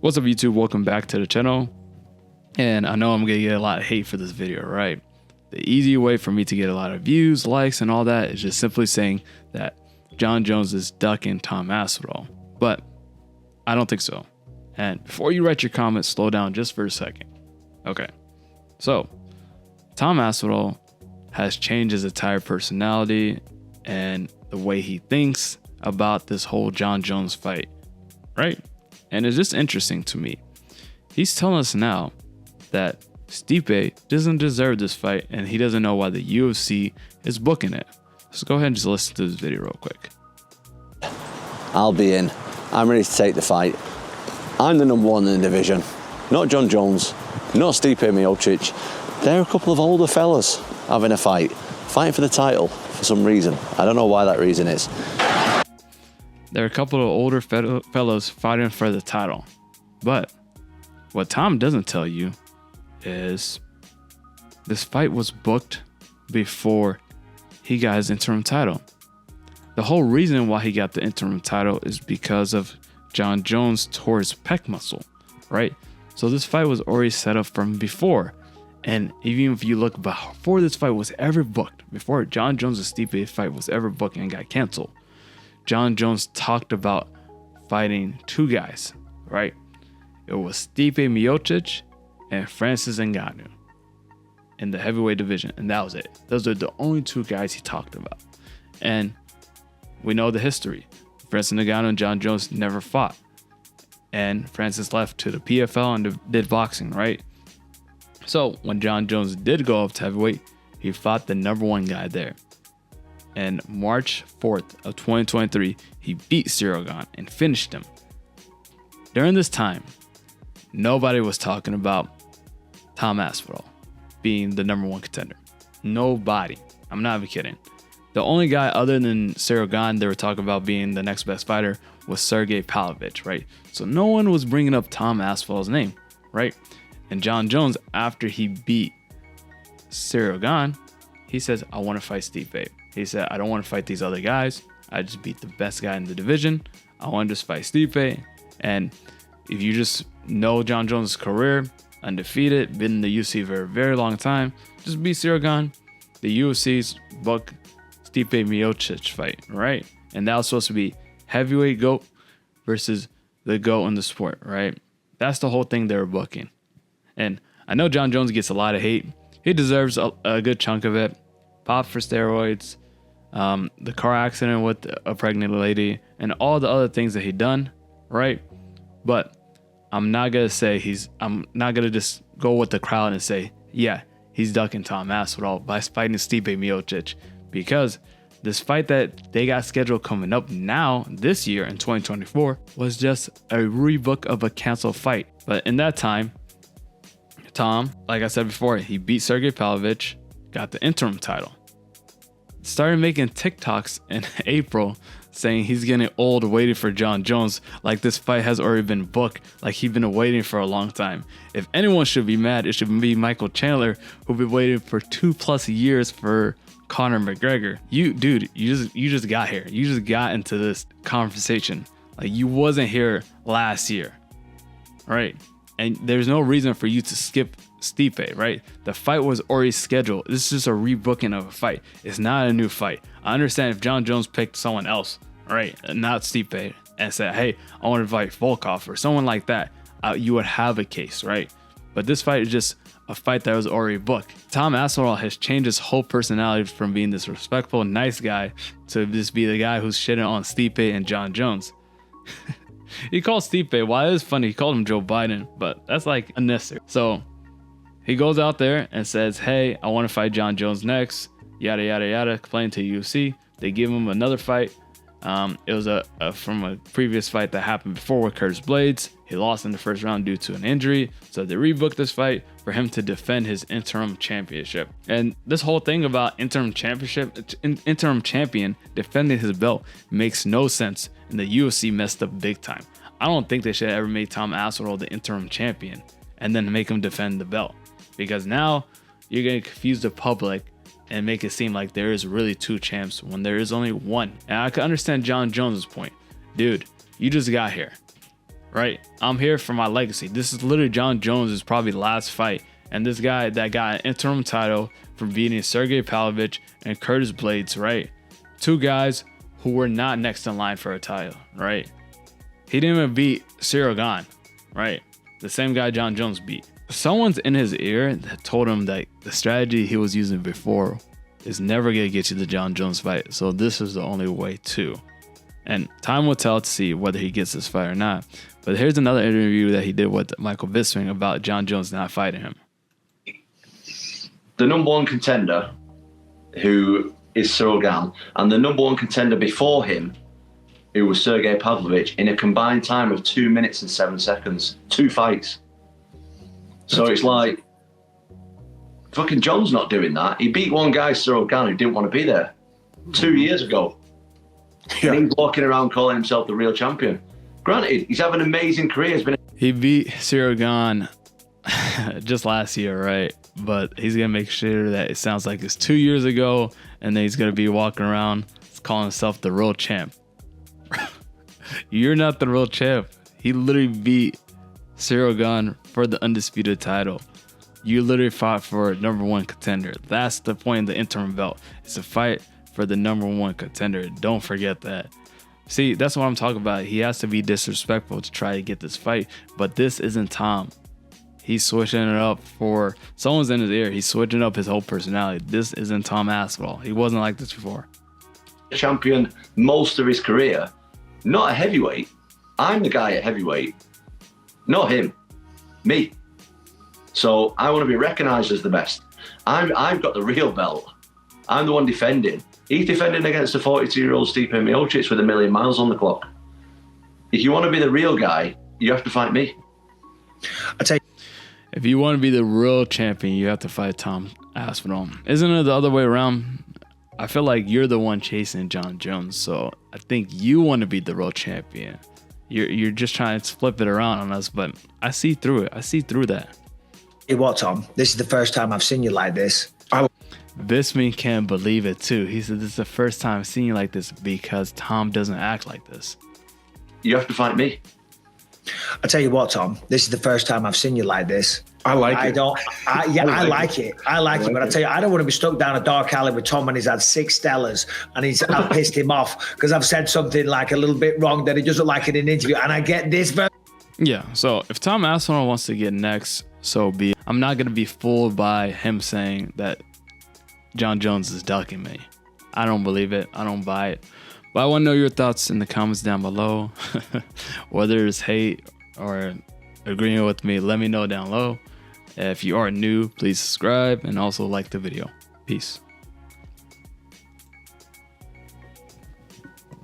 What's up, YouTube? Welcome back to the channel. And I know I'm gonna get a lot of hate for this video, right? The easy way for me to get a lot of views, likes, and all that is just simply saying that Jon Jones is ducking Tom Aspinall. But I don't think so. And before you write your comments, slow down just for a second. Okay, so Tom Aspinall has changed his entire personality and the way he thinks about this whole Jon Jones fight, right? And it's just interesting to me. He's telling us now that Stipe doesn't deserve this fight and he doesn't know why the UFC is booking it. So go ahead and just listen to this video real quick. I'll be in. I'm ready to take the fight. I'm the number one in the division. Not Jon Jones, not Stipe Miocic. They're a couple of older fellas having a fight, fighting for the title for some reason. I don't know why that reason is. There are a couple of older fellows fighting for the title. But what Tom doesn't tell you is this fight was booked before he got his interim title. The whole reason why he got the interim title is because of Jon Jones tore his pec muscle, right? So this fight was already set up from before. And even if you look before this fight was ever booked, before Jon Jones and Stipe fight was ever booked and got canceled, Jon Jones talked about fighting two guys, right? It was Stipe Miocic and Francis Ngannou in the heavyweight division, and that was it. Those are the only two guys he talked about. And we know the history. Francis Ngannou and Jon Jones never fought. And Francis left to the PFL and did boxing, right? So when Jon Jones did go up to heavyweight, he fought the number one guy there. And March 4th of 2023, he beat Ciryl Gane and finished him. During this time, nobody was talking about Tom Aspinall being the number one contender. Nobody. I'm not even kidding. The only guy other than Ciryl Gane they were talking about being the next best fighter was Sergey Pavlovich, right? So no one was bringing up Tom Aspinall's name, right? And Jon Jones, after he beat Ciryl Gane, he says, I want to fight Stipe. He said, I don't want to fight these other guys. I just beat the best guy in the division. I want to just fight Stipe. And if you just know Jon Jones' career, undefeated, been in the UFC for a very long time, just beat Ciryl Gane. The UFC's book Stipe Miocic fight, right? And that was supposed to be heavyweight GOAT versus the GOAT in the sport, right? That's the whole thing they were booking. And I know Jon Jones gets a lot of hate. He deserves a good chunk of it. Pop for steroids, the car accident with a pregnant lady, and all the other things that he done, right? But I'm not gonna just go with the crowd and say, yeah, he's ducking Tom Aspinall by fighting Stipe Miocic, because this fight that they got scheduled coming up now this year in 2024 was just a rebook of a canceled fight. But in that time, Tom, like I said before, he beat Sergey Pavlovich, got the interim title. Started making TikToks in April saying he's getting old waiting for Jon Jones, like this fight has already been booked, like he's been waiting for a long time. If anyone should be mad, it should be Michael Chandler, who've been waiting for 2+ years for Conor McGregor. You just got here. You just got into this conversation. Like, you wasn't here last year, right? And there's no reason for you to skip Stipe, right? The fight was already scheduled. This is just a rebooking of a fight. It's not a new fight. I understand if Jon Jones picked someone else, right, not Stipe, and said, hey, I want to fight Volkov or someone like that, you would have a case, right? But this fight is just a fight that was already booked. Tom Aspinall has changed his whole personality from being this respectful, nice guy to just be the guy who's shitting on Stipe and Jon Jones. He called Stipe, well, it is funny, he called him Joe Biden, but that's like unnecessary. So he goes out there and says, hey, I want to fight Jon Jones next, yada, yada, yada, complaining to UFC. They give him another fight. It was from a previous fight that happened before with Curtis Blades. He lost in the first round due to an injury. So they rebooked this fight for him to defend his interim championship. And this whole thing about interim champion defending his belt makes no sense. And the UFC messed up big time. I don't think they should have ever made Tom Aspinall the interim champion and then make him defend the belt. Because now you're going to confuse the public and make it seem like there is really two champs when there is only one. And I can understand Jon Jones's point. Dude, you just got here. right? I'm here for my legacy. This is literally Jon Jones' probably last fight. And this guy that got an interim title from beating Sergey Pavlovich and Curtis Blades, right? 2 guys who were not next in line for a title, right? He didn't even beat Cyril Gane, right? The same guy Jon Jones beat. Someone's in his ear that told him that the strategy he was using before is never going to get you the Jon Jones fight. So this is the only way to. And time will tell to see whether he gets this fight or not. But here's another interview that he did with Michael Bisping about Jon Jones not fighting him. The number 1 contender, who is Cyril Gane, and the number 1 contender before him, who was Sergey Pavlovich, in a combined time of 2 minutes and 7 seconds. 2 fights. So it's like, fucking John's not doing that. He beat one guy, Cyril Gane, who didn't want to be there 2 years ago. Yeah. And he's walking around calling himself the real champion. Granted, he's having an amazing career. He beat Cyril Gane just last year, right? But he's going to make sure that it sounds like it's 2 years ago, and then he's going to be walking around calling himself the real champ. You're not the real champ. He literally beat Cyril Gane for the undisputed title. You literally fought for number 1 contender. That's the point of the interim belt. It's a fight for the number 1 contender. Don't forget that. See, that's what I'm talking about. He has to be disrespectful to try to get this fight, but this isn't Tom. He's switching it up for someone's in his ear. He's switching up his whole personality. This isn't Tom Aspinall. He wasn't like this before. Champion most of his career. Not a heavyweight. I'm the guy at heavyweight. Not him. Me. So I want to be recognized as the best. I've got the real belt. I'm the one defending. He's defending against a 42-year-old Stipe Miocic with 1,000,000 miles on the clock. If you want to be the real guy, you have to fight me. I tell you, if you want to be the real champion, you have to fight Tom Aspinall. Isn't it the other way around? I feel like you're the one chasing Jon Jones, so I think you want to be the real champion. You're just trying to flip it around on us, but I see through it. I see through that. Hey, what, Tom? This is the first time I've seen you like this. Bisping can't believe it too. He said this is the first time I've seen you like this because Tom doesn't act like this. You have to fight me. I tell you what, Tom, this is the first time I've seen you like this. I like it. I like it. But I tell you, I don't want to be stuck down a dark alley with Tom and he's had 6 Stellas and I've pissed him off because I've said something like a little bit wrong that he doesn't like in an interview. And I get this. Yeah, so if Tom Aspinall wants to get next, so be it. I'm not going to be fooled by him saying that Jon Jones is ducking me. I don't believe it. I don't buy it. But I want to know your thoughts in the comments down below. Whether it's hate or agreeing with me, let me know down below. If you are new, please subscribe and also like the video. Peace.